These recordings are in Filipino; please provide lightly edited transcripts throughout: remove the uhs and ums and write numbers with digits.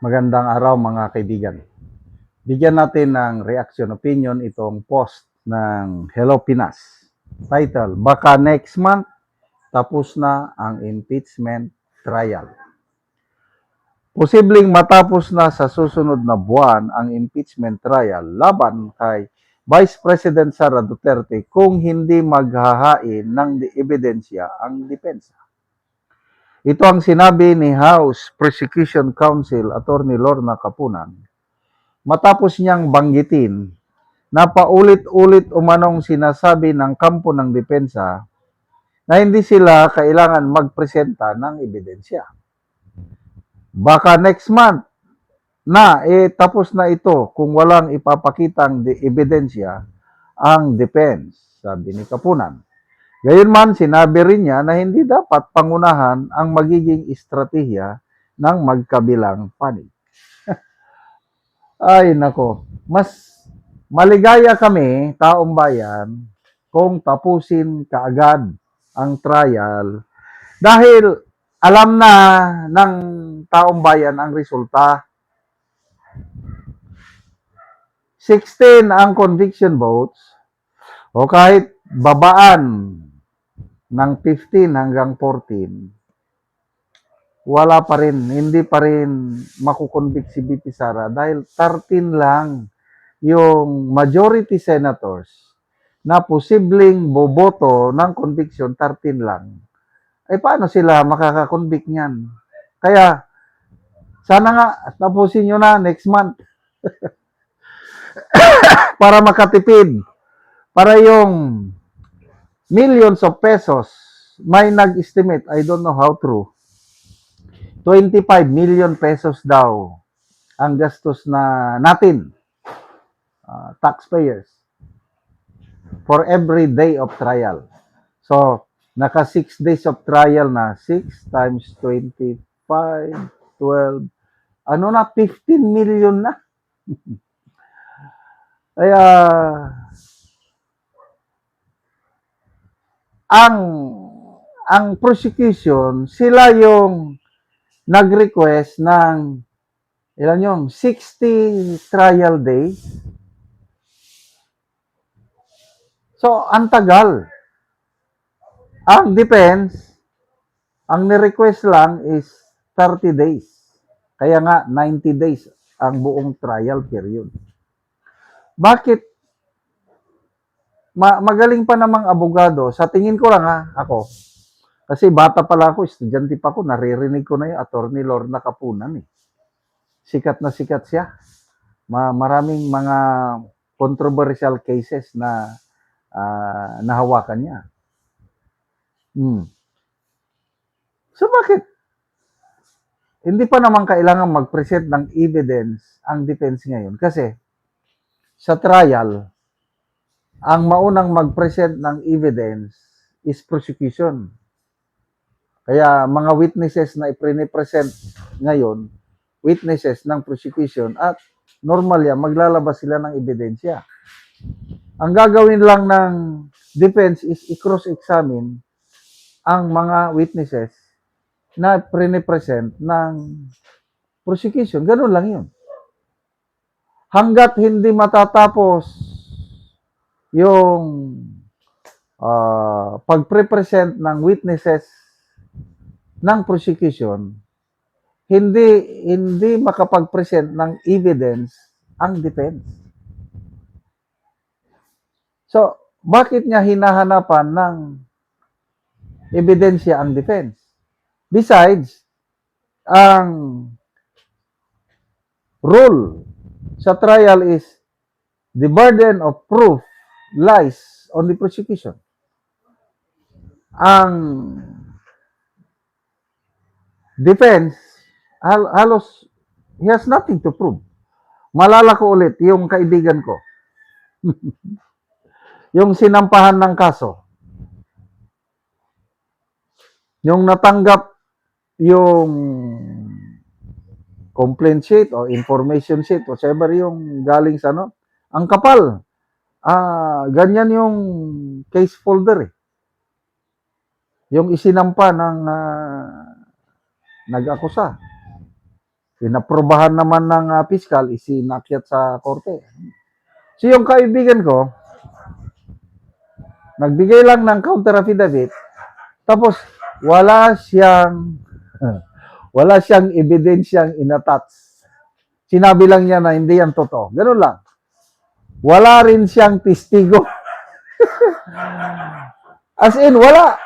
Magandang araw mga kaibigan. Bigyan natin ng reaction opinion itong post ng Hello Pinas. Title, baka next month tapos na ang impeachment trial. Posibleng matapos na sa susunod na buwan ang impeachment trial laban kay Vice President Sara Duterte kung hindi maghahain ng ebidensya ang depensa. Ito ang sinabi ni House Prosecution Counsel Attorney Lorna Capunan matapos niyang banggitin na paulit-ulit umanong sinasabi ng kampo ng depensa na hindi sila kailangan magpresenta ng ebidensya. Baka next month na tapos na ito kung walang ipapakitang ebidensya ang defense, sabi ni Capunan. Gayunman, sinabi rin niya na hindi dapat pangunahan ang magiging estratehiya ng magkabilang panig. Ay nako, mas maligaya kami, taong bayan, kung tapusin kaagad ang trial dahil alam na ng taong bayan ang resulta. 16 ang conviction votes o kahit babaan ng 15 hanggang 14, wala pa rin, hindi pa rin makukonvict si BP Sara dahil 13 lang yung majority senators na posibleng boboto ng conviction, 13 lang. Ay paano sila makakakonvict niyan? Kaya sana nga tapusin nyo na next month para makatipid. Para yung millions of pesos, may nag-estimate, I don't know how true, 25 million pesos daw ang gastos na natin, taxpayers, for every day of trial. So, naka 6 days of trial na, 6 times 25, 12, ano na, 15 million na. Kaya, ang prosecution, sila yung nag-request ng ilan yung 60 trial days. So, ang tagal. Ang defense, ang ni-request lang is 30 days. Kaya nga, 90 days ang buong trial period. Bakit? Magaling pa namang abogado. Sa tingin ko lang ako. Kasi bata pala ako, estudyante pa ako, naririnig ko na yung Attorney Lorna Capunan. Sikat na sikat siya. Maraming mga controversial cases na nahawakan niya. So bakit? Hindi pa naman kailangan mag-present ng evidence ang defense ngayon. Kasi sa trial, ang maunang mag-present ng evidence is prosecution. Kaya mga witnesses na i-present ngayon, witnesses ng prosecution, at normal yan, maglalabas sila ng ebidensya. Ang gagawin lang ng defense is i-cross-examine ang mga witnesses na present ng prosecution. Ganun lang yun. Hanggat hindi matatapos yung pag-present ng witnesses ng prosecution, hindi makapag-present ng evidence ang defense. So, bakit niya hinahanapan ng ebidensya ang defense? Besides, ang rule sa trial is the burden of proof lies on the prosecution. Ang defense, halos, he has nothing to prove. Malala ko ulit yung kaibigan ko. Yung sinampahan ng kaso. Yung natanggap yung complaint sheet o information sheet, whatever yung galing sa ang kapal. Ganyan yung case folder . Yung isinampa ng nag-akusa. Pinaprobahan naman ng piskal, isinakyat sa korte. So yung kaibigan ko, nagbigay lang ng counter affidavit, tapos wala siyang wala siyang ebidensyang inattach. Sinabi lang niya na hindi yan totoo. Ganun lang. Wala rin siyang testigo. As in, wala.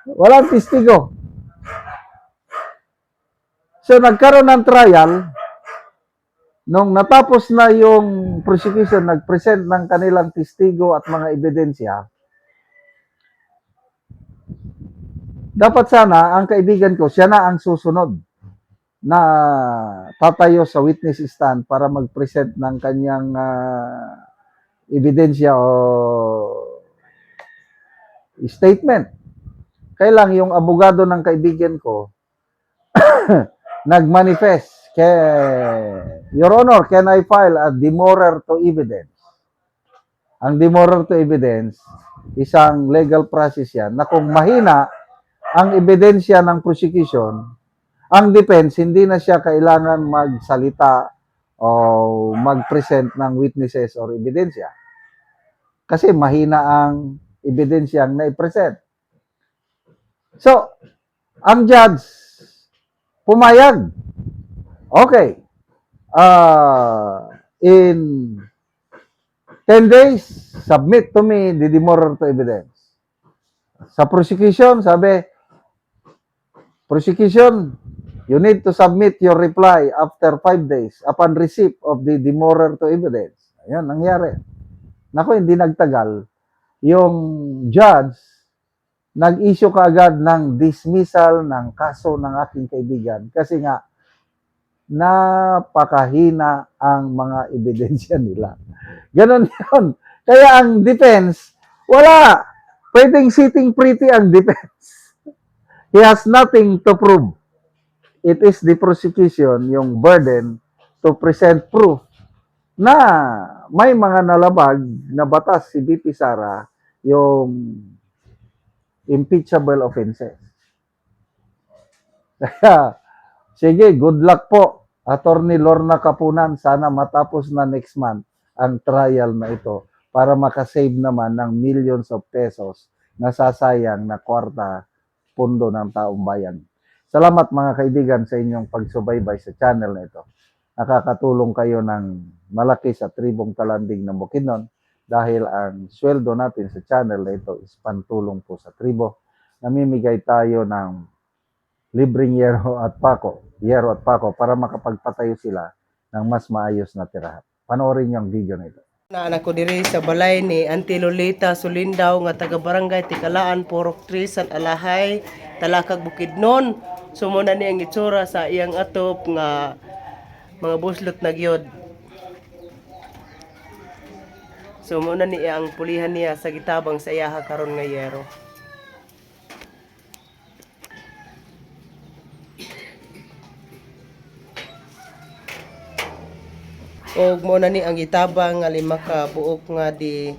Walang testigo. So, nagkaroon ng trial. Nung natapos na yung prosecution, nag-present ng kanilang testigo at mga ebidensya, dapat sana, ang kaibigan ko, siya na ang susunod na tatayo sa witness stand para mag-present ng kanyang ebidensya o statement. Kaya lang yung abogado ng kaibigan ko nag-manifest kay Your Honor, can I file a demurrer to evidence? Ang demurrer to evidence, isang legal process yan na kung mahina ang ebidensya ng prosecution, ang defense hindi na siya kailangan magsalita o mag-present ng witnesses or ebidensya. Kasi mahina ang ebidensyang na-present. So, ang judge, pumayag. Okay. In 10 days, submit to me the demurrer to evidence. Sa prosecution, sabi, prosecution, you need to submit your reply after 5 days upon receipt of the demurrer to evidence. Ayan, nangyari. Naku, hindi nagtagal. Yung judge, nag-issue kaagad ng dismissal ng kaso ng aking kaibigan kasi nga napakahina ang mga ebidensya nila. Ganon yun. Kaya ang defense, wala. Pwedeng sitting pretty ang defense. He has nothing to prove. It is the prosecution, yung burden to present proof na may mga nalabag na batas si BP Sara, yung impeachable offenses. Kaya, sige, good luck po, Attorney Lorna Kapunan. Sana matapos na next month ang trial na ito para makasave naman ng millions of pesos na sasayang na kwarta pundo ng taong bayan. Salamat mga kaibigan sa inyong pagsubaybay sa channel na ito. Nakakatulong kayo ng malaki sa tribong Talanding ng Bukidnon dahil ang sweldo natin sa channel na ito is pantulong po sa tribo. Namimigay tayo ng libreng yero at pako para makapagpatayo sila ng mas maayos na tirahan. Panoorin niyo ang video na ito. Anak ko diri sa balay ni Auntie Lolita Sulindaw nga taga barangay Tikalaan, Purok 3, San Alahay, Talakag, Bukidnon. Sumuna ni ang itsura sa iyang atop nga mga buslot na gyud. Sumuna ni ang pulihan niya sa gitabang sa iyaha karon nga yero. Og mo na ni ang itabang nga 5 ka buok nga di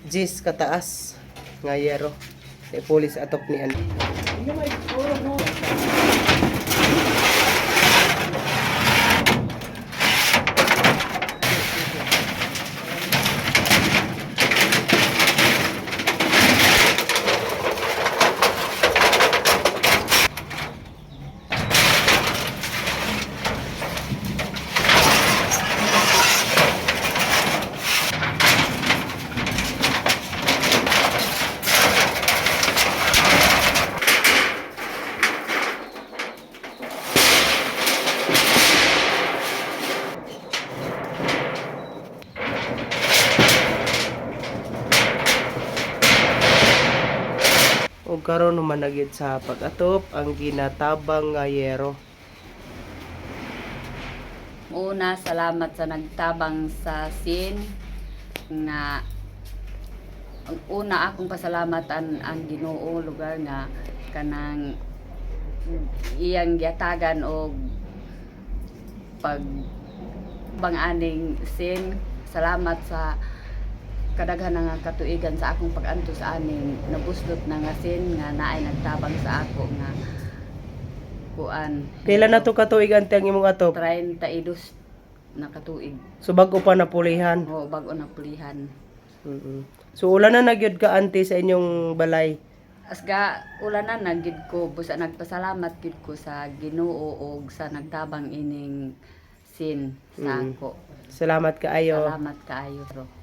10 kataas nga yero. Di pulis atop ni an. Og karon naman na gid sa pag-atop ang ginatabang nga yero. Una, salamat sa nagtabang sa scene nga ang una akong pasalamatan ang Ginoo lugar nga kanang iyang giatagan og pag bang-aning scene. Salamat sa kadaghan nga katuigan sa akong pag-anto sa aning nabuslot na nga scene nga naay nagtabang sa ako nga kuan. Pila na to katuig ante ang imong atop? 32 na katuig. So bago pa napulihan. Oo, bago na pulihan. So ulan na nagyud ka ante sa inyong balay. Asga ulanan na gid ko busa nagpasalamat gid ko sa Ginoo og sa nagtabang ining sin sa ako. Salamat kaayo. Salamat kaayo.